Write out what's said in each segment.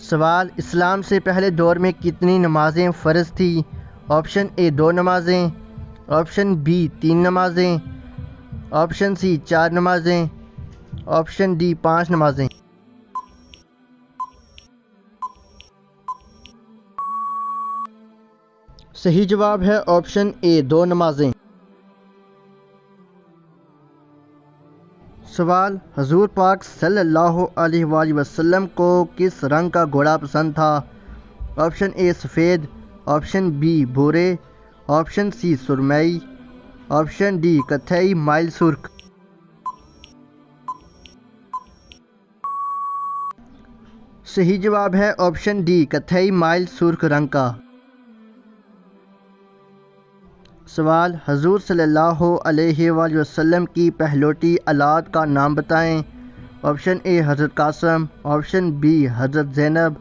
سوال، اسلام سے پہلے دور میں کتنی نمازیں فرض تھی؟ آپشن اے 2 نمازیں، آپشن بی 3 نمازیں، آپشن سی 4 نمازیں، آپشن ڈی 5 نمازیں۔ صحیح جواب ہے آپشن اے 2 نمازیں۔ سوال، حضور پاک صلی اللہ علیہ وآلہ وسلم کو کس رنگ کا گھوڑا پسند تھا؟ آپشن اے سفید، آپشن بی بھورے، آپشن سی سرمئی، آپشن ڈی کتھئی مائل سرخ۔ صحیح جواب ہے آپشن ڈی کتھئی مائل سرخ رنگ کا۔ سوال، حضور صلی اللہ علیہ وآلہ وسلم کی پہلوٹی اولاد کا نام بتائیں۔ آپشن اے حضرت قاسم، آپشن بی حضرت زینب،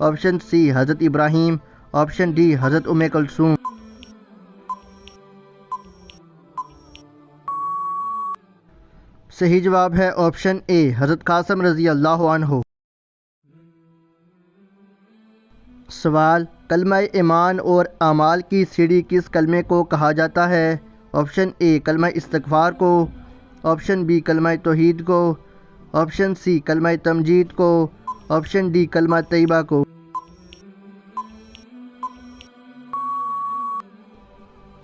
آپشن سی حضرت ابراہیم، آپشن ڈی حضرت ام کلثوم۔ صحیح جواب ہے آپشن اے حضرت قاسم رضی اللہ عنہ۔ سوال، کلمہ ایمان اور اعمال کی سیڑھی کس کلمے کو کہا جاتا ہے؟ آپشن اے کلمہ استغفار کو، آپشن بی کلمہ توحید کو، آپشن سی کلمہ تمجید کو، آپشن ڈی کلمہ طیبہ کو۔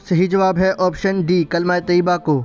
صحیح جواب ہے آپشن ڈی کلمہ طیبہ کو۔